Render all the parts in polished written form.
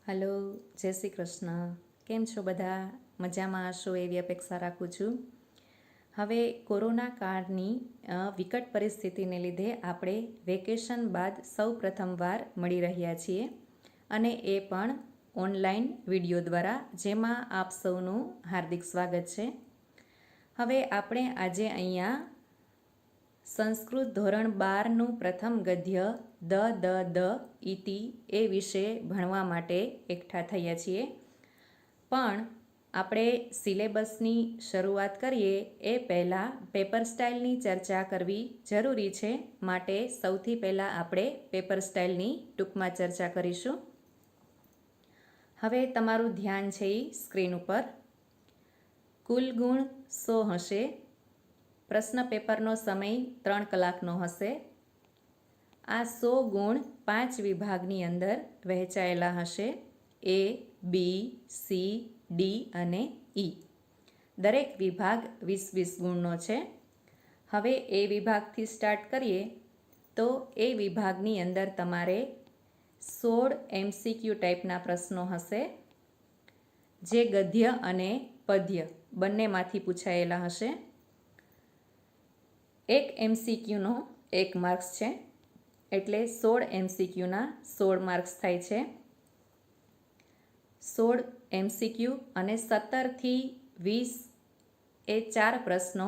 Hello, જય શ્રી કૃષ્ણ. કેમ છો બધા? મજામાં હશો એવી અપેક્ષા રાખું છું. હવે કોરોના કાળની વિકટ પરિસ્થિતિને લીધે આપણે વેકેશન બાદ સૌ પ્રથમવાર મળી રહ્યા છીએ અને એ પણ ઓનલાઈન વિડીયો દ્વારા, જેમાં આપ સૌનું હાર્દિક સ્વાગત છે. હવે આપણે આજે અહીંયા સંસ્કૃત ધોરણ 12નું પ્રથમ ગદ્ય દ ઇતિ એ વિશે ભણવા માટે એકઠા થયા છીએ. પણ આપણે સિલેબસની શરૂઆત કરીએ એ પહેલાં પેપર સ્ટાઇલની ચર્ચા કરવી જરૂરી છે. માટે સૌથી પહેલાં આપણે પેપર સ્ટાઇલની ટૂંકમાં ચર્ચા કરીશું. હવે તમારું ધ્યાન છે એ સ્ક્રીન ઉપર. કુલ ગુણ 100 હશે. પ્રશ્ન પેપરનો સમય 3 કલાકનો હશે. આ 100 ગુણ 5 વિભાગની અંદર વહેંચાયેલા હશે: A, B, C, D અને E. દરેક વિભાગ 20-20 ગુણનો છે. હવે એ વિભાગથી સ્ટાર્ટ કરીએ તો એ વિભાગની અંદર તમારે 16 MCQ ટાઈપના પ્રશ્નો હશે, જે ગદ્ય અને પદ્ય બંનેમાંથી પૂછાયેલા હશે. એક MCQનો 1 માર્ક્સ છે, એટલે 16 MCQના 16 માર્ક્સ થાય છે. 16 MCQ અને 17થી 20 એ 4 પ્રશ્નો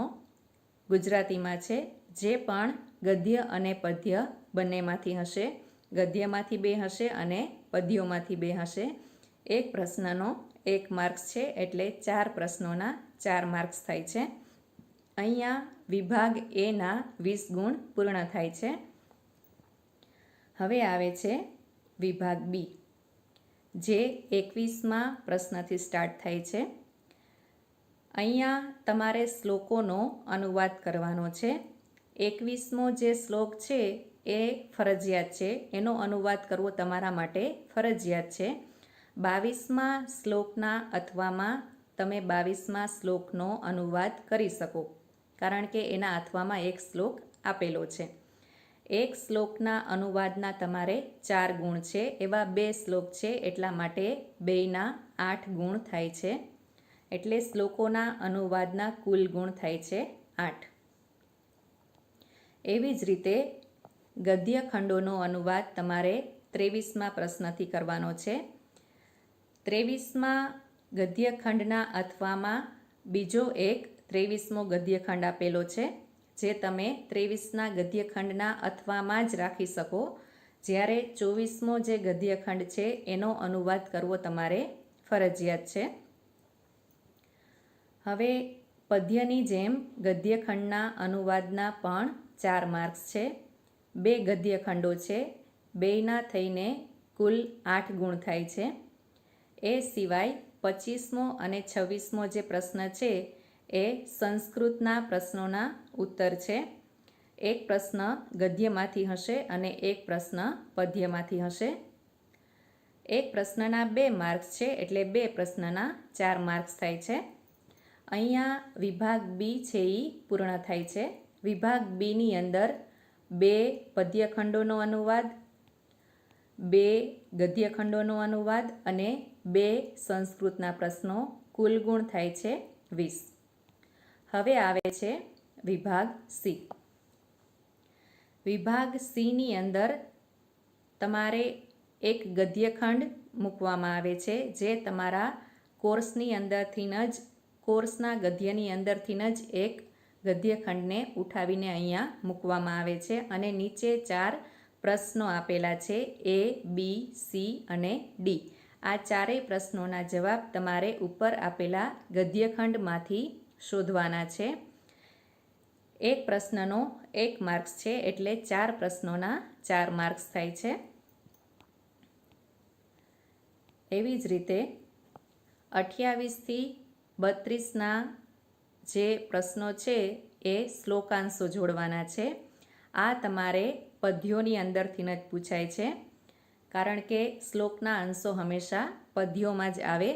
ગુજરાતીમાં છે, જે પણ ગદ્ય અને પદ્ય બંનેમાંથી હશે. ગદ્યમાંથી 2 હશે અને પદ્યોમાંથી 2 હશે. એક પ્રશ્નનો 1 માર્ક્સ છે, એટલે 4 પ્રશ્નોના 4 માર્ક્સ થાય છે. અહીંયા વિભાગ એના 20 ગુણ પૂર્ણ થાય છે. હવે આવે છે વિભાગ બી, જે 21મા પ્રશ્નથી સ્ટાર્ટ થાય છે. અહીંયા તમારે શ્લોકોનો અનુવાદ કરવાનો છે. 21મો જે શ્લોક છે એ ફરજિયાત છે, એનો અનુવાદ કરવો તમારા માટે ફરજિયાત છે. 22મા શ્લોકના અથવામાં તમે 22મા શ્લોકનો અનુવાદ કરી શકો, કારણ કે એના અથવામાં એક શ્લોક આપેલો છે. એક શ્લોકના અનુવાદના તમારે 4 ગુણ છે. એવા 2 શ્લોક છે, એટલા માટે 2ના 8 ગુણ થાય છે. એટલે શ્લોકોના અનુવાદના કુલ ગુણ થાય છે 8. એવી જ રીતે ગદ્ય ખંડોનો અનુવાદ તમારે 23મા પ્રશ્નથી કરવાનો છે. 23મા ગદ્ય ખંડના અથવામાં બીજો એક 23મો ગદ્યખંડ આપેલો છે, જે તમે 23ના ગદ્યખંડના અથવામાં જ રાખી શકો. જ્યારે 24મો જે ગદ્યખંડ છે એનો અનુવાદ કરવો તમારે ફરજિયાત છે. હવે પદ્યની જેમ ગદ્યખંડના અનુવાદના પણ 4 માર્ક્સ છે. 2 ગદ્યખંડો છે, 2ના થઈને કુલ 8 ગુણ થાય છે. એ સિવાય 25મો અને 26મો જે પ્રશ્ન છે એ સંસ્કૃતના પ્રશ્નોના ઉત્તર છે. એક પ્રશ્ન ગદ્યમાંથી હશે અને એક પ્રશ્ન પદ્યમાંથી હશે. એક પ્રશ્નના 2 માર્ક્સ છે, એટલે 2 પ્રશ્નના 4 માર્ક્સ થાય છે. અહીંયા વિભાગ બી છે એ પૂર્ણ થાય છે. વિભાગ બીની અંદર 2 પદ્યખંડોનો અનુવાદ, 2 ગદ્યખંડોનો અનુવાદ અને 2 સંસ્કૃતના પ્રશ્નો, કુલ ગુણ થાય છે 20. હવે આવે છે વિભાગ સી. વિભાગ સીની અંદર તમારે એક ગદ્યખંડ મૂકવામાં આવે છે, જે તમારા કોર્સની અંદરથી જ, કોર્સના ગદ્યની અંદરથી જ એક ગદ્યખંડને ઉઠાવીને અહીંયા મૂકવામાં આવે છે. અને નીચે 4 પ્રશ્નો આપેલા છે: A, B, C અને D. આ 4 પ્રશ્નોના જવાબ તમારે ઉપર આપેલા ગદ્યખંડમાંથી શોધવાના છે. એક પ્રશ્નનો 1 માર્ક્સ છે, એટલે 4 પ્રશ્નોના 4 માર્ક્સ થાય છે. એવી જ રીતે 28થી 32ના જે પ્રશ્નો છે એ શ્લોકાંશો જોડવાના છે. આ તમારે પદ્યોની અંદરથી જ પૂછાય છે, કારણ કે શ્લોકના અંશો હંમેશા પદ્યોમાં જ આવે.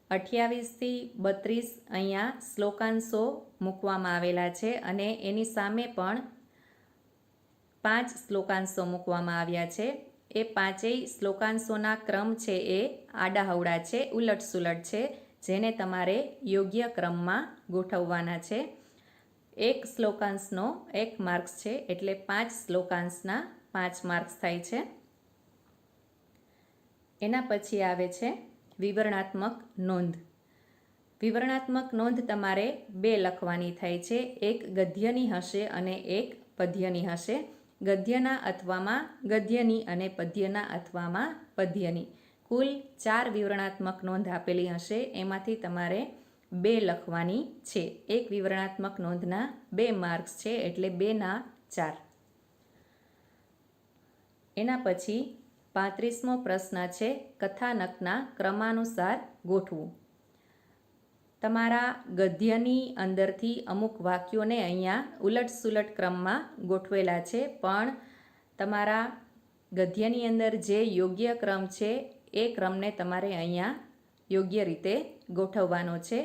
28થી 32 અહીંયા શ્લોકાંશો મૂકવામાં આવેલા છે, અને એની સામે પણ 5 શ્લોકાંશો મૂકવામાં આવ્યા છે. એ પાંચેય શ્લોકાંશોના ક્રમ છે એ આડાહવડા છે, ઉલટસુલટ છે, જેને તમારે યોગ્ય ક્રમમાં ગોઠવવાના છે. એક શ્લોકાંશનો 1 માર્ક્સ છે, એટલે 5 શ્લોકાંશના 5 માર્ક્સ થાય છે. એના પછી આવે છે વિવરણાત્મક નોંધ. વિવરણાત્મક નોંધ તમારે 2 લખવાની થાય છે. એક ગદ્યની હશે અને એક પદ્યની હશે. ગદ્યના અથવામાં ગદ્યની અને પદ્યના અથવામાં પદ્યની. કુલ 4 વિવરણાત્મક નોંધ આપેલી હશે, એમાંથી તમારે 2 લખવાની છે. એક વિવરણાત્મક નોંધના 2 માર્ક્સ છે, એટલે 2 ના 4. એના પછી 35મો પ્રશ્ન છે કથાનકના ક્રમાનુસાર ગોઠવું. તમારા ગદ્યની અંદરથી અમુક વાક્યોને અહીંયા ઉલટસુલટ ક્રમમાં ગોઠવેલા છે, પણ તમારા ગદ્યની અંદર જે યોગ્ય ક્રમ છે એ ક્રમને તમારે અહીંયા યોગ્ય રીતે ગોઠવવાનો છે.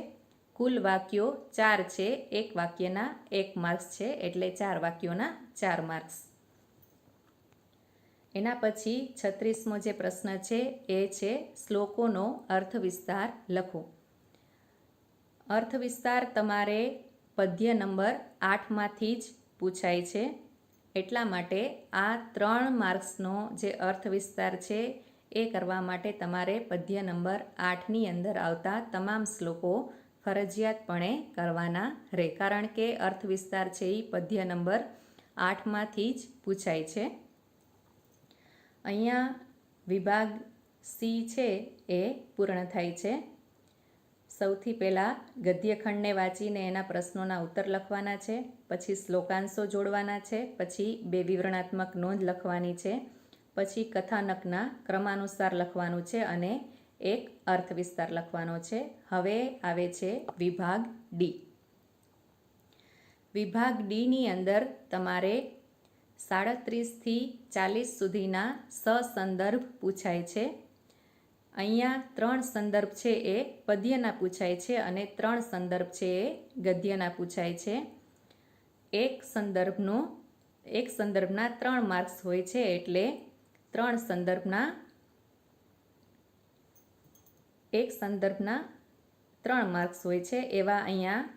કુલ વાક્યો 4 છે, એક વાક્યના 1 માર્ક્સ છે, એટલે 4 વાક્યોના 4 માર્ક્સ. એના પછી 36મો જે પ્રશ્ન છે એ છે શ્લોકોનો અર્થ વિસ્તાર લખો. અર્થ વિસ્તાર તમારે પદ્ય નંબર 8માંથી જ પૂછાય છે, એટલા માટે આ 3 માર્ક્સનો જે અર્થ વિસ્તાર છે એ કરવા માટે તમારે પદ્ય નંબર 8ની અંદર આવતા તમામ શ્લોકો ફરજિયાતપણે કરવાના રહે, કારણ કે અર્થ વિસ્તાર છે એ પદ્ય નંબર 8માંથી જ પૂછાય છે. અહીંયા વિભાગ સી છે એ પૂર્ણ થાય છે. સૌથી પહેલાં ગદ્યખંડને વાંચીને એના પ્રશ્નોના ઉત્તર લખવાના છે, પછી શ્લોકાંશો જોડવાના છે, પછી 2 વિવરણાત્મક નોંધ લખવાની છે, પછી કથાનકના ક્રમાનુસાર લખવાનું છે અને એક અર્થ વિસ્તાર લખવાનો છે. હવે આવે છે વિભાગ ડી. વિભાગ ડીની અંદર તમારે 37થી 40 સુધીના સસંદર્ભ પૂછાય છે. અહીંયા 3 સંદર્ભ છે એ પદ્યના પૂછાય છે અને 3 સંદર્ભ છે એ ગદ્યના પૂછાય છે. એક સંદર્ભના 3 માર્ક્સ હોય છે, એટલે 3 સંદર્ભના 3 માર્ક્સ હોય છે. એવા અહીંયા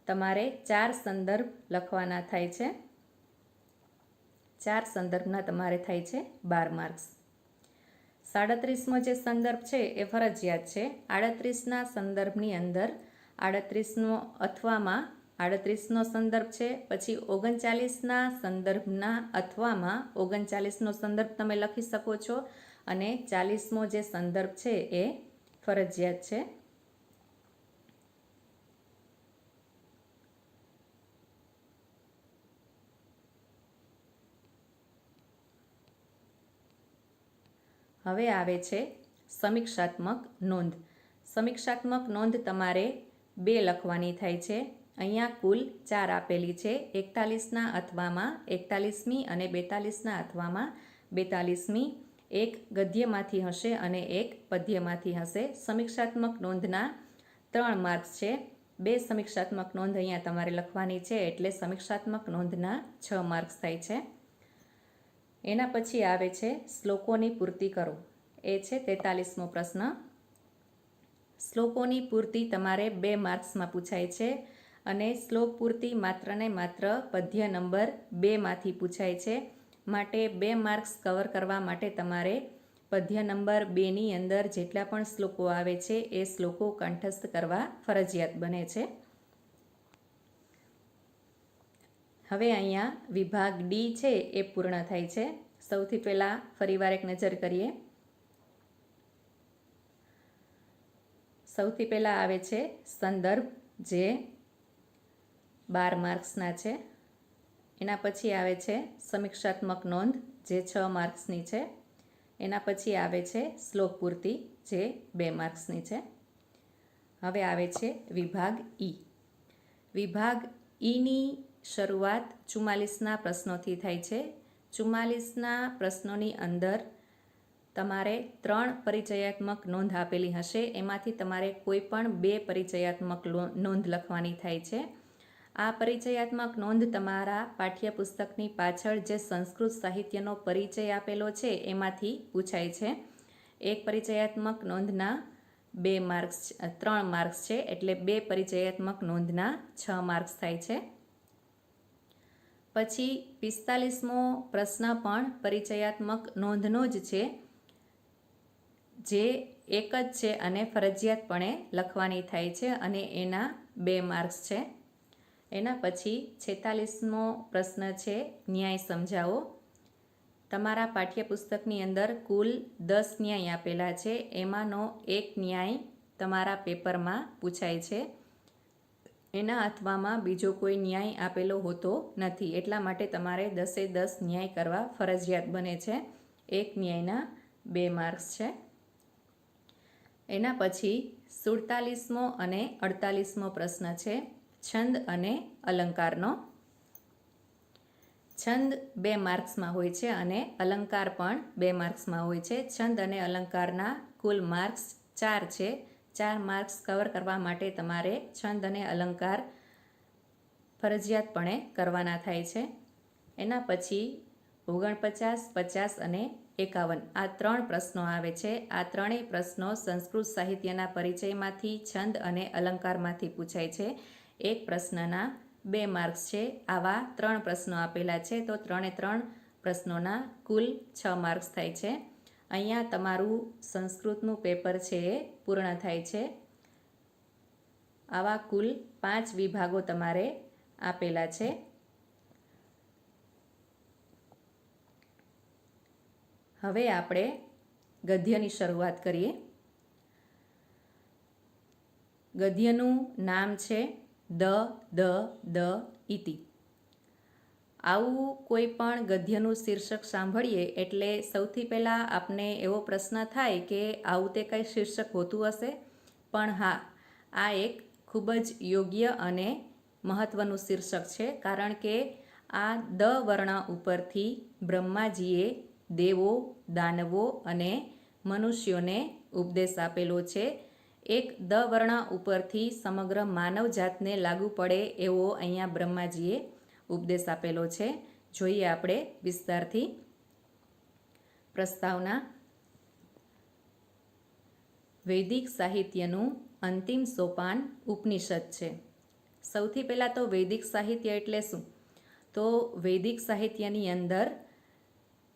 તમારે 4 સંદર્ભ લખવાના થાય છે. 4 સંદર્ભના તમારે થાય છે 12 માર્ક્સ. 37મો જે સંદર્ભ છે એ ફરજિયાત છે. 38ના સંદર્ભની અંદર 38નો અથવામાં 38નો સંદર્ભ છે, પછી 39ના સંદર્ભના અથવામાં 39નો સંદર્ભ તમે લખી શકો છો, અને 40મો જે સંદર્ભ છે એ ફરજિયાત છે. હવે આવે છે સમીક્ષાત્મક નોંધ. સમીક્ષાત્મક નોંધ તમારે 2 લખવાની થાય છે. અહીંયા કુલ 4 આપેલી છે. 41ના અથવામાં 41મી અને 42ના અથવામાં 42મી. એક ગદ્યમાંથી હશે અને એક પદ્યમાંથી હશે. સમીક્ષાત્મક નોંધના 3 માર્ક્સ છે. 2 સમીક્ષાત્મક નોંધ અહીંયા તમારે લખવાની છે, એટલે સમીક્ષાત્મક નોંધના 6 માર્ક્સ થાય છે. એના પછી આવે છે શ્લોકોની પૂર્તિ કરો. એ છે 43મો પ્રશ્ન. શ્લોકોની પૂર્તિ તમારે 2 માર્ક્સમાં પૂછાય છે, અને શ્લોક પૂર્તિ માત્ર ને માત્ર પદ્ય નંબર 2માંથી પૂછાય છે. માટે 2 માર્ક્સ કવર કરવા માટે તમારે પદ્ય નંબર 2ની અંદર જેટલા પણ શ્લોકો આવે છે એ શ્લોકો કંઠસ્થ કરવા ફરજિયાત બને છે. હવે અહીંયા વિભાગ ડી છે એ પૂર્ણ થાય છે. સૌથી પહેલાં ફરીવાર એક નજર કરીએ. સૌથી પહેલાં આવે છે સંદર્ભ, જે 12 માર્ક્સના છે. એના પછી આવે છે સમીક્ષાત્મક નોંધ, જે 6 માર્ક્સની છે. એના પછી આવે છે શ્લોક પૂર્તિ, જે 2 માર્ક્સની છે. હવે આવે છે વિભાગ ઈ. વિભાગ ઈની શરૂઆત 44ના પ્રશ્નોથી થાય છે. 44ના પ્રશ્નોની અંદર તમારે 3 પરિચયાત્મક નોંધ આપેલી હશે. એમાંથી તમારે કોઈ પણ 2 પરિચયાત્મક નોંધ લખવાની થાય છે. આ પરિચયાત્મક નોંધ તમારા પાઠ્યપુસ્તકની પાછળ જે સંસ્કૃત સાહિત્યનો પરિચય આપેલો છે એમાંથી પૂછાય છે. એક પરિચયાત્મક નોંધના 3 માર્ક્સ છે, એટલે 2 પરિચયાત્મક નોંધના 6 માર્ક્સ થાય છે. પછી 45મો પ્રશ્ન પણ પરિચયાત્મક નોંધનો જ છે, જે એક જ છે અને ફરજિયાતપણે લખવાની થાય છે અને એના 2 માર્ક્સ છે. એના પછી 46મો પ્રશ્ન છે, ન્યાય સમજાવો. તમારા પાઠ્યપુસ્તકની અંદર કુલ 10 ન્યાય આપેલા છે, એમાંનો એક ન્યાય તમારા પેપરમાં પૂછાય છે. એના અથવામાં બીજો કોઈ ન્યાય આપેલો હોતો નથી, એટલા માટે તમારે 10 ન્યાય કરવા ફરજિયાત બને છે. એક ન્યાયના 2 માર્ક્સ છે. એના પછી 47મો અને 48મો પ્રશ્ન છે, છંદ અને અલંકારનો. છંદ 2 માર્ક્સમાં હોય છે અને અલંકાર પણ 2 માર્ક્સમાં હોય છે. છંદ અને અલંકારના કુલ માર્ક્સ 4 છે. 4 માર્ક્સ કવર કરવા માટે તમારે છંદ અને અલંકાર ફરજિયાતપણે કરવાના થાય છે. એના પછી 49, 50 અને 51 આ 3 પ્રશ્નો આવે છે. આ ત્રણેય પ્રશ્નો સંસ્કૃત સાહિત્યના પરિચયમાંથી, છંદ અને અલંકારમાંથી પૂછાય છે. એક પ્રશ્નના 2 માર્ક્સ છે. આવા 3 પ્રશ્નો આપેલા છે, તો 3 પ્રશ્નોના કુલ 6 માર્ક્સ થાય છે. અહીંયા તમારું સંસ્કૃતનું પેપર છે એ પૂર્ણ થાય છે. આવા કુલ 5 વિભાગો તમારે આપેલા છે. હવે આપણે ગદ્યની શરૂઆત કરીએ. ગદ્યનું નામ છે દ ઇતિ. આવું કોઈ પણ ગદ્યનું શીર્ષક સાંભળીએ એટલે સૌથી પહેલાં આપને એવો પ્રશ્ન થાય કે આવું તે કંઈ શીર્ષક હોતું હશે? પણ હા, આ એક ખૂબ જ યોગ્ય અને મહત્ત્વનું શીર્ષક છે, કારણ કે આ દ વર્ણ ઉપરથી બ્રહ્માજીએ દેવો, દાનવો અને મનુષ્યોને ઉપદેશ આપેલો છે. એક દ વર્ણ ઉપરથી સમગ્ર માનવ જાતને લાગુ પડે એવો અહીંયા બ્રહ્માજીએ ઉપદેશ આપેલો છે. જોઈએ આપણે વિસ્તારથી. પ્રસ્તાવના. વૈદિક સાહિત્યનું અંતિમ સોપાન ઉપનિષદ છે. સૌથી પહેલાં તો વૈદિક સાહિત્ય એટલે શું? તો વૈદિક સાહિત્યની અંદર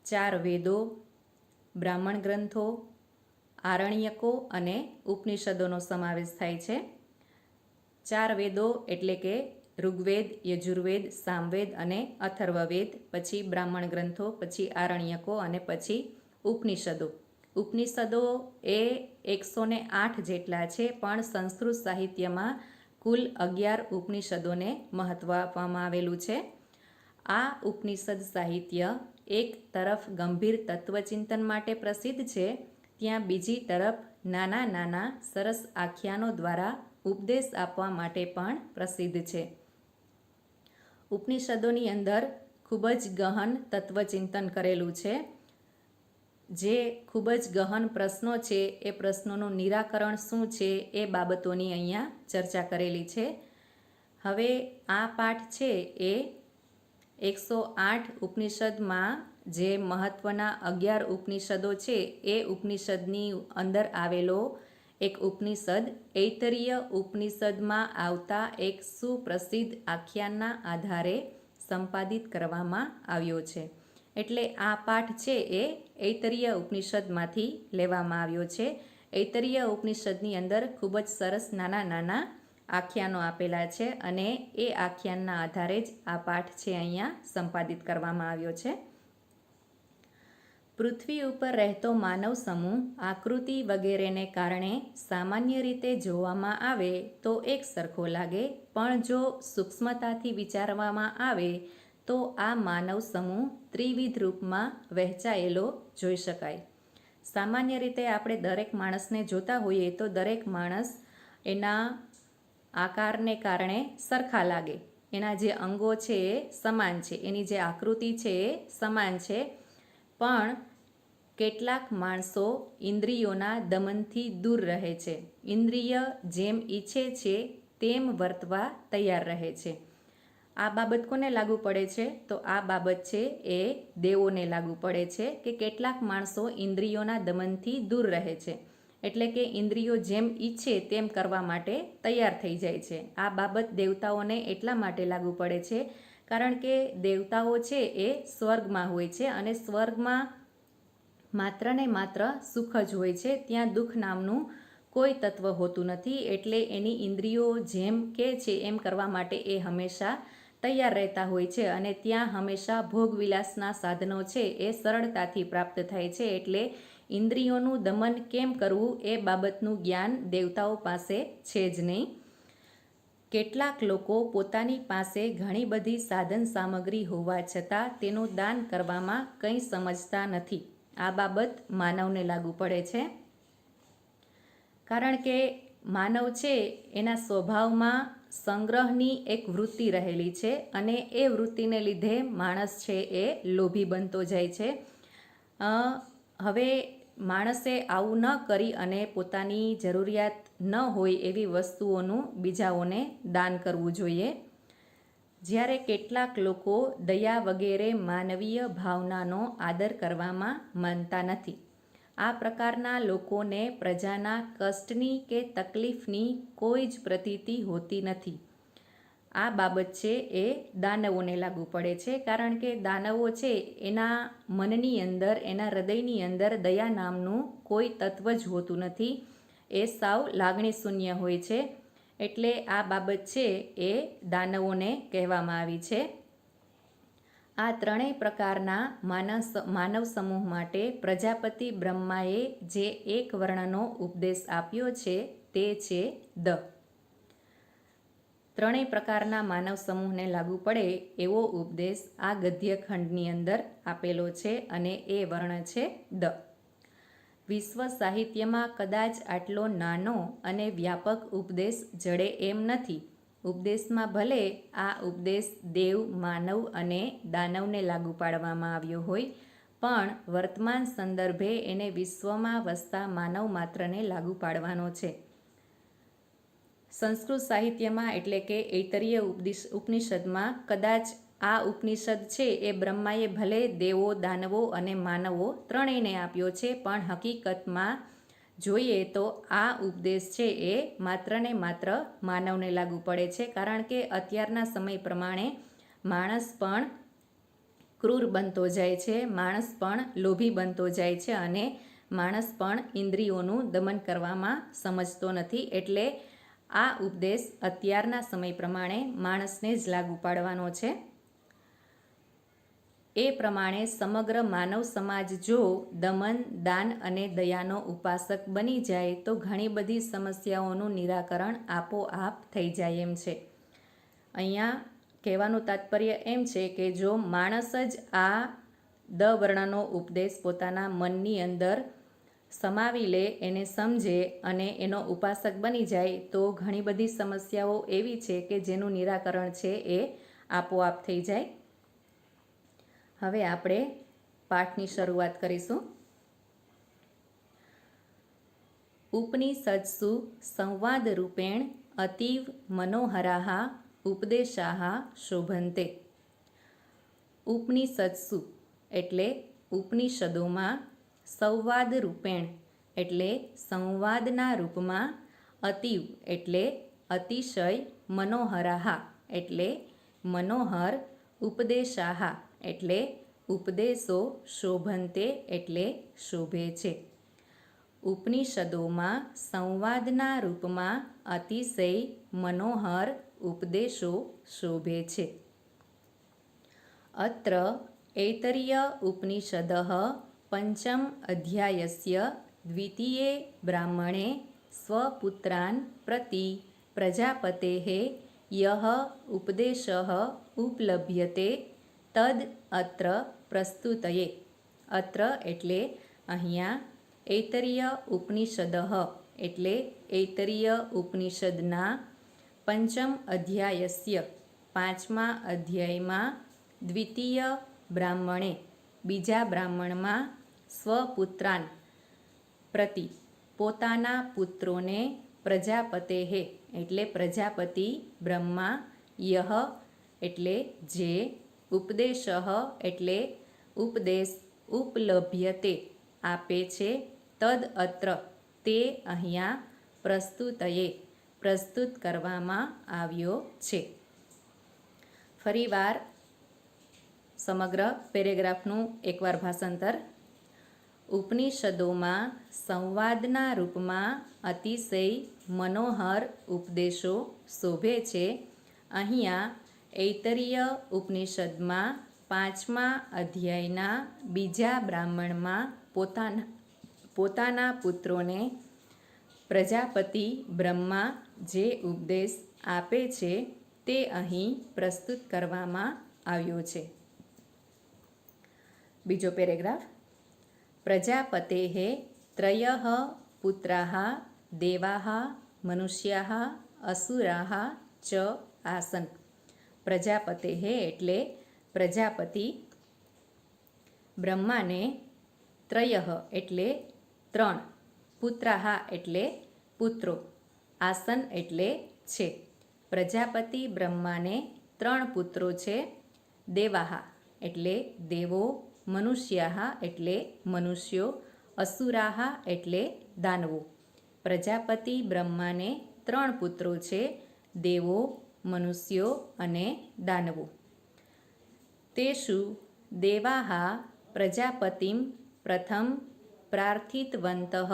4 વેદો, બ્રાહ્મણ ગ્રંથો, આરણ્યકો અને ઉપનિષદોનો સમાવેશ થાય છે. 4 વેદો એટલે કે ઋગ્વેદ, યજુર્વેદ, સામવેદ અને અથર્વવેદ, પછી બ્રાહ્મણ ગ્રંથો, પછી આરણ્યકો અને પછી ઉપનિષદો. ઉપનિષદો એ 108 જેટલા છે, પણ સંસ્કૃત સાહિત્યમાં કુલ 11 ઉપનિષદોને મહત્ત્વ આપવામાં આવેલું છે. આ ઉપનિષદ સાહિત્ય એક તરફ ગંભીર તત્વચિંતન માટે પ્રસિદ્ધ છે, ત્યાં બીજી તરફ નાના નાના સરસ આખ્યાનો દ્વારા ઉપદેશ આપવા માટે પણ પ્રસિદ્ધ છે. ઉપનિષદોની અંદર ખૂબ જ ગહન તત્વચિંતન કરેલું છે. જે ખૂબ જ ગહન પ્રશ્નો છે એ પ્રશ્નોનું નિરાકરણ શું છે એ બાબતોની અહીંયા ચર્ચા કરેલી છે. હવે આ પાઠ છે એ 108 ઉપનિષદમાં જે મહત્ત્વના 11 ઉપનિષદો છે એ ઉપનિષદની અંદર આવેલો એક ઉપનિષદ ઐતરીય ઉપનિષદમાં આવતા એક સુપ્રસિદ્ધ આખ્યાનના આધારે સંપાદિત કરવામાં આવ્યો છે. એટલે આ પાઠ છે એ ઐતરીય ઉપનિષદમાંથી લેવામાં આવ્યો છે. ઐતરીય ઉપનિષદની અંદર ખૂબ જ સરસ નાના નાના આખ્યાનો આપેલા છે અને એ આખ્યાનના આધારે જ આ પાઠ છે અહીંયા સંપાદિત કરવામાં આવ્યો છે. પૃથ્વી ઉપર રહેતો માનવ સમૂહ આકૃતિ વગેરેને કારણે સામાન્ય રીતે જોવામાં આવે તો એક સરખો લાગે, પણ જો સૂક્ષ્મતાથી વિચારવામાં આવે તો આ માનવ સમૂહ ત્રિવિધ રૂપમાં વહેંચાયેલો જોઈ શકાય. સામાન્ય રીતે આપણે દરેક માણસને જોતા હોઈએ તો દરેક માણસ એના આકારને કારણે સરખા લાગે. એના જે અંગો છે એ સમાન છે, એની જે આકૃતિ છે એ સમાન છે, પણ કેટલાક માણસો ઇન્દ્રિયોના દમનથી દૂર રહે છે. ઇન્દ્રિય જેમ ઈચ્છે છે તેમ વર્તવા તૈયાર રહે છે. આ બાબત કોને લાગુ પડે છે? તો આ બાબત છે એ દેવોને લાગુ પડે છે કે કેટલાક માણસો ઇન્દ્રિયોના દમનથી દૂર રહે છે, એટલે કે ઇન્દ્રિયો જેમ ઈચ્છે તેમ કરવા માટે તૈયાર થઈ જાય છે. આ બાબત દેવતાઓને એટલા માટે લાગુ પડે છે કારણ કે દેવતાઓ છે એ સ્વર્ગમાં હોય છે અને સ્વર્ગમાં માત્ર ને માત્ર સુખ જ હોય છે. ત્યાં દુઃખ નામનું કોઈ તત્વ હોતું નથી, એટલે એની ઇન્દ્રિયો જેમ કે છે એમ કરવા માટે એ હંમેશા તૈયાર રહેતા હોય છે અને ત્યાં હંમેશા ભોગવિલાસના સાધનો છે એ સરળતાથી પ્રાપ્ત થાય છે. એટલે ઇન્દ્રિયોનું દમન કેમ કરવું એ બાબતનું જ્ઞાન દેવતાઓ પાસે છે જ નહીં. કેટલાક લોકો પોતાની પાસે ઘણી બધી સાધન સામગ્રી હોવા છતાં તેનું દાન કરવામાં કંઈ સમજતા નથી. આ બાબત માનવને લાગુ પડે છે કારણ કે માનવ છે એના સ્વભાવમાં સંગ્રહની એક વૃત્તિ રહેલી છે અને એ વૃત્તિને લીધે માણસ છે એ લોભી બનતો જાય છે. હવે માણસે આવું ન કરી અને પોતાની જરૂરિયાત ન હોય એવી વસ્તુઓનું બીજાઓને દાન કરવું જોઈએ. જ્યારે કેટલાક લોકો દયા વગેરે માનવીય ભાવનાનો આદર કરવામાં માનતા નથી. આ પ્રકારના લોકોને પ્રજાના કષ્ટની કે તકલીફની કોઈ જ પ્રતીતિ હોતી નથી. આ બાબત છે એ દાનવોને લાગુ પડે છે કારણ કે દાનવો છે એના મનની અંદર, એના હૃદયની અંદર દયા નામનું કોઈ તત્વ જ હોતું નથી. એ સાવ લાગણી શૂન્ય હોય છે. એટલે આ બાબત છે એ દાનવોને કહેવામાં આવી છે. આ ત્રણેય પ્રકારના માનવ સમૂહ માટે પ્રજાપતિ બ્રહ્માએ જે એક વર્ણનો ઉપદેશ આપ્યો છે તે છે દ. ત્રણેય પ્રકારના માનવ સમૂહને લાગુ પડે એવો ઉપદેશ આ ગદ્ય ખંડની અંદર આપેલો છે અને એ વર્ણ છે દ. વિશ્વ સાહિત્યમાં કદાચ આટલો નાનો અને વ્યાપક ઉપદેશ જડે એમ નથી. ઉપદેશમાં ભલે આ ઉપદેશ દેવ, માનવ અને દાનવને લાગુ પાડવામાં આવ્યો હોય, પણ વર્તમાન સંદર્ભે એને વિશ્વમાં વસતા માનવ માત્રને લાગુ પાડવાનો છે. સંસ્કૃત સાહિત્યમાં એટલે કે ઐતરેય ઉપનિષદમાં કદાચ આ ઉપનિષદ છે એ બ્રહ્માએ ભલે દેવો, દાનવો અને માનવો ત્રણેયને આપ્યો છે, પણ હકીકતમાં જોઈએ તો આ ઉપદેશ છે એ માત્ર ને માત્ર માનવને લાગુ પડે છે કારણ કે અત્યારના સમય પ્રમાણે માણસ પણ ક્રૂર બનતો જાય છે, માણસ પણ લોભી બનતો જાય છે અને માણસ પણ ઇન્દ્રિયોનું દમન કરવામાં સમજતો નથી. એટલે આ ઉપદેશ અત્યારના સમય પ્રમાણે માણસને જ લાગુ પાડવાનો છે. એ પ્રમાણે સમગ્ર માનવ સમાજ જો દમન, દાન અને દયાનો ઉપાસક બની જાય તો ઘણી બધી સમસ્યાઓનું નિરાકરણ આપોઆપ થઈ જાય એમ છે. અહીંયા કહેવાનું તાત્પર્ય એમ છે કે જો માણસ જ આ દ વર્ણનો ઉપદેશ પોતાના મનની અંદર સમાવી લે, એને સમજે અને એનો ઉપાસક બની જાય તો ઘણી બધી સમસ્યાઓ એવી છે કે જેનું નિરાકરણ છે એ આપોઆપ થઈ જાય. હવે આપણે પાઠની શરૂઆત કરીશું. ઉપનિષત્સુ સંવાદ રૂપેણ અતીવ મનોહરાઃ ઉપદેશાઃ શોભન્તે. ઉપનિષત્સુ એટલે ઉપનિષદોમાં, સંવાદ રૂપેણ એટલે સંવાદના રૂપમાં, અતીવ એટલે અતિશય, મનોહરાઃ એટલે મનોહર, ઉપદેશાઃ એટલે ઉપદેશો, શોભન્તે એટલે શોભે છે. ઉપનિષદોમાં સંવાદના રૂપમાં અતિશય મનોહર ઉપદેશો શોભે છે. અત્ર ઐતરેય ઉપનિષદઃ પંચમ અધ્યાયસ્ય દ્વિતીયે બ્રાહ્મણે સ્વપુત્રાન પ્રતિ પ્રજાપતેઃ યઃ ઉપદેશઃ ઉપલભ્યતે તદ અત્ર પ્રસ્તુતયે. અત્ર એટલે અહીંયા, ઐતરેય ઉપનિષદઃ એટલે ઐતરેય ઉપનિષદના, પંચમ અધ્યાયસ્ય પાંચમા અધ્યાયમાં, દ્વિતીય બ્રાહ્મણે બીજા બ્રાહ્મણમાં, સ્વપુત્રાન પ્રતિ પોતાના પુત્રોને, પ્રજાપતેઃ એટલે પ્રજાપતિ બ્રહ્મા, યહ એટલે જે, ઉપદેશઃ એટલે ઉપદેશ, ઉપલભ્યતે આપે છે, તદ અત્ર તે અહીંયા પ્રસ્તુતયે પ્રસ્તુત કરવામાં આવ્યો છે. ફરીવાર સમગ્ર પેરેગ્રાફનું એકવાર ભાષાંતર. ઉપનિષદોમાં સંવાદના રૂપમાં અતિશય મનોહર ઉપદેશો શોભે છે. અહીંયા ઐતરીય ઉપનિષદમાં 5મા અધ્યાયના બીજા બ્રાહ્મણમાં પોતાના પુત્રોને પ્રજાપતિ બ્રહ્મા જે ઉપદેશ આપે છે તે અહીં પ્રસ્તુત કરવામાં આવ્યો છે. બીજો પેરેગ્રાફ. પ્રજાપતેઃ ત્રયઃ પુત્રાઃ દેવાઃ મનુષ્યાઃ અસુરાઃ ચ આસન. પ્રજાપતેઃ એટલે પ્રજાપતિ, બ્રહ્માને ત્રયઃ એટલે 3, પુત્રાઃ એટલે પુત્રો, આસન એટલે છે. પ્રજાપતિ બ્રહ્માને 3 પુત્રો છે. દેવાઃ એટલે દેવો, મનુષ્યાઃ એટલે મનુષ્યો, અસુરાઃ એટલે દાનવો. પ્રજાપતિ બ્રહ્માને 3 પુત્રો છે, દેવો, મનુષ્યો અને દાનવો. તેષુ દેવાઃ પ્રજાપતિમ પ્રથમ પ્રાર્થિતવन्तઃ.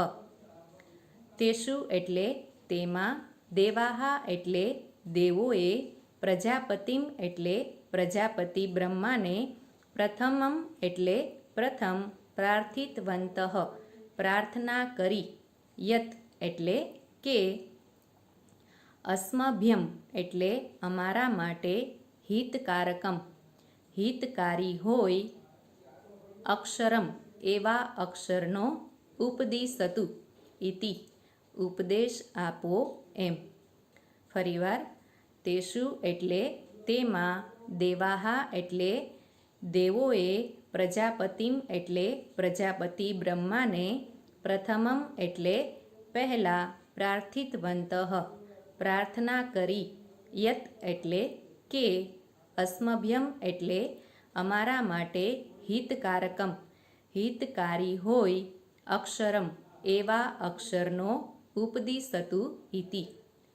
તેષુ એટલે તેમાં, દેવાઃ એટલે દેવોએ, પ્રજાપતિમ એટલે પ્રજાપતિ બ્રહ્માને, પ્રથમમ એટલે પ્રથમ, પ્રાર્થિતવन्तઃ પ્રાર્થના કરી, યત એટલે કે, અસ્મભ્યમ એટલે અમારા માટે, હિતકારકમ હિતકારી હોય, અક્ષરમ એવા અક્ષરનો, ઉપદિશતુ ઇતિ ઉપદેશ આપો એમ. ફરીવાર. તેષુ એટલે તેમાં, દેવાઃ એટલે દેવોએ, પ્રજાપતિમ એટલે પ્રજાપતિ બ્રહ્માને, પ્રથમમ એટલે પહેલા, પ્રાર્થિતવन्तઃ પ્રાર્થના કરી, યત એટલે કે, અસ્મભ્યમ એટલે અમારા માટે, હિતકારકમ હિતકારી હોય, અક્ષરમ એવા અક્ષરનો, ઉપદિશતુ ઇતિ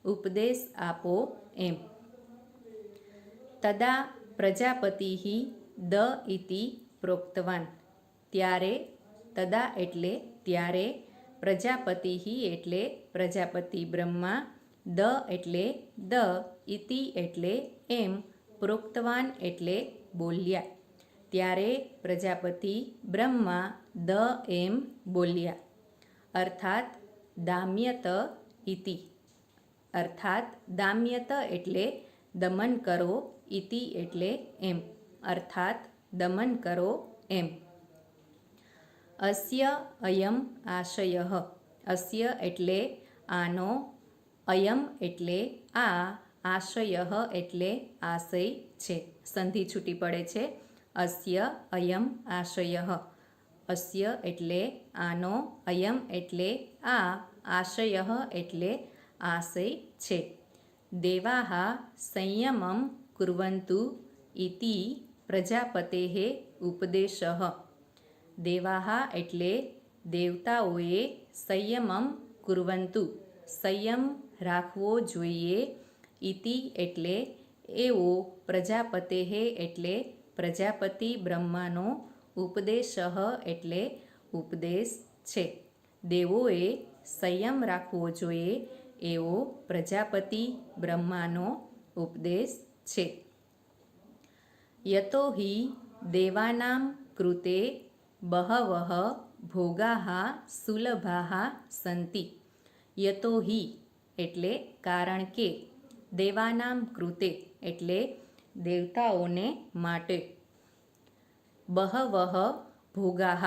ઉપદેશ આપો એમ. તદા પ્રજાપતિઃ દ ઇતિ પ્રોક્તવાન. ત્યારે, તદા એટલે ત્યારે, પ્રજાપતિઃ એટલે પ્રજાપતિ બ્રહ્મા, દ એટલે દ, ઇતિ એટલે એમ, પ્રોક્તવાન એટલે બોલ્યા. ત્યારે પ્રજાપતિ બ્રહ્મા દ એમ બોલ્યા. અર્થાત દામ્યત ઇતિ. અર્થાત દામ્યત એટલે દમન કરો, ઇતિ એટલે એમ, અર્થાત દમન કરો એમ. અસ્ય અયમ આશયઃ. અસ્ય એટલે આનો, અયમ એટલે આ, આશયઃ એટલે આશય છે. સંધિ છૂટી પડે છે. અસ્ય અયમ આશયઃ. અસ્ય એટલે આનો, અયમ એટલે આ, આશયઃ એટલે આશય છે. દેવાઃ સંયમં કુર્વन्तુ ઇતિ પ્રજાપતેઃ ઉપદેશઃ. દેવાઃ એટલે દેવતાઓએ, સંયમં કુર્વन्तુ સંયમ રાખવો જોઈએ, ઇતિ એટલે એવો, પ્રજાપતેઃ એટલે પ્રજાપતિ બ્રહ્માનો, ઉપદેશઃ એટલે ઉપદેશ છે. દેવોએ સંયમ રાખવો જોઈએ એવો પ્રજાપતિ બ્રહ્માનો ઉપદેશ છે. યતો હિ દેવાનાં કૃતે બહવઃ ભોગાઃ સુલભાઃ સંતિ. યતો હિ એટલે કારણ કે, દેવાનાં કૃતે એટલે દેવતાઓને માટે, બહવઃ ભોગાઃ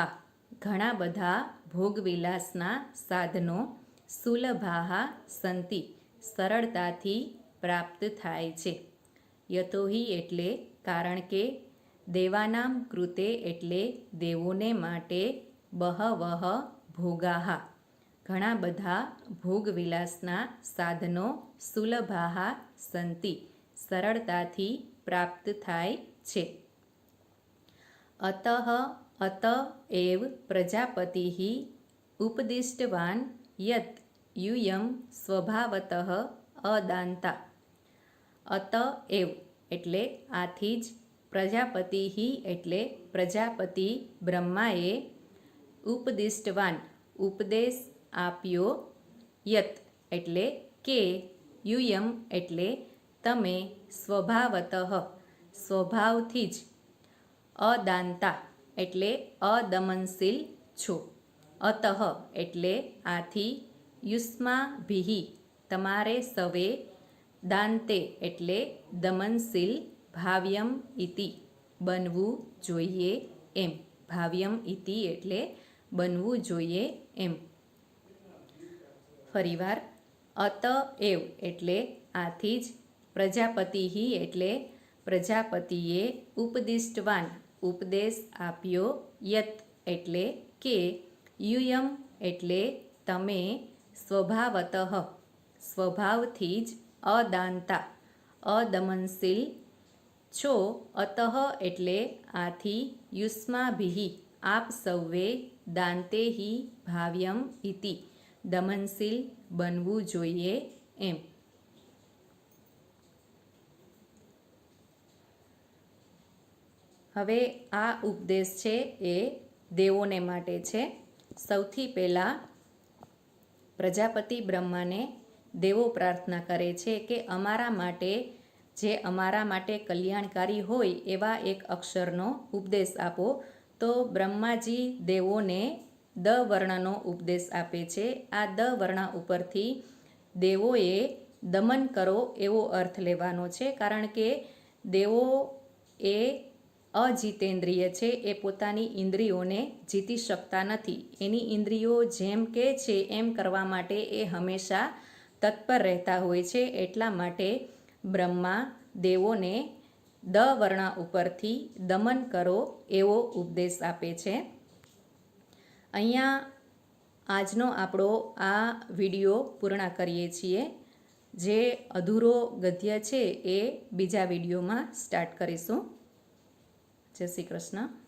ઘણા બધા ભોગવિલાસના સાધનો, સુલભાઃ સંતિ સરળતાથી પ્રાપ્ત થાય છે. યતોહિ એટલે કારણ કે, દેવાનાં કૃતે એટલે દેવોને માટે, બહવઃ ભોગાઃ ઘણા બધા ભોગવિલાસના સાધનો, સુલભાઃ સંતિ સરળતાથી પ્રાપ્ત થાય છે. અતઃ અતએવ પ્રજાપતિઃ ઉપદિષ્ટવાન યત યુયમ સ્વભાવતઃ અદાન્તા. અતએવ એટલે આથી જ, પ્રજાપતિઃ એટલે પ્રજાપતિ બ્રહ્માએ, ઉપદિષ્ટવાન ઉપદેશ આપ્યો, યત એટલે કે, યુયમ એટલે તમે, સ્વભાવતઃ સ્વભાવથી જ, અદાન્તા એટલે અદમનશીલ છો, અતઃ એટલે આથી, યુષ્માભિઃ તમારે સવે, દાન્તે એટલે દમનશીલ, ભાવ્યમ ઇતિ બનવું જોઈએ એમ. ભાવ્યમ ઇતિ એટલે બનવું જોઈએ એમ. ફરીવાર, અતએવ એટલે આથી જ, પ્રજાપતિઃ એટલે પ્રજાપતિએ, ઉપદિષ્ટવાન ઉપદેશ આપ્યો, યત એટલે કે, યુયમ એટલે તમે, સ્વભાવતઃ સ્વભાવથી જ, અદાન્તા અદમનશીલ છો, અતઃ એટલે આથી, યુષ્માભિઃ આપ સૌએ, દાન્તેઃ ભાવ્યમ ઇતિ દમનશીલ બનવું જોઈએ એમ. હવે આ ઉપદેશ છે એ દેવોને માટે છે. સૌથી પહેલાં પ્રજાપતિ બ્રહ્માને દેવો પ્રાર્થના કરે છે કે અમારા માટે, જે અમારા માટે કલ્યાણકારી હોય એવા એક અક્ષરનો ઉપદેશ આપો. તો બ્રહ્માજી દેવોને દ વર્ણનો ઉપદેશ આપે છે. આ દ વર્ણ ઉપરથી દેવોએ દમન કરો એવો અર્થ લેવાનો છે, કારણ કે દેવો એ અજીતેન્દ્રિય છે, એ પોતાની ઇન્દ્રિયોને જીતી શકતા નથી. એની ઇન્દ્રિયો જેમ કે છે એમ કરવા માટે એ હંમેશા તત્પર રહેતા હોય છે. એટલા માટે બ્રહ્મા દેવોને દ વર્ણ ઉપરથી દમન કરો એવો ઉપદેશ આપે છે. અહીંયા આજનો આપણો આ વિડીયો પૂર્ણ કરીએ છીએ. જે અધૂરો ગદ્ય છે એ બીજા વિડીયોમાં સ્ટાર્ટ કરીશું. જય શ્રી કૃષ્ણ.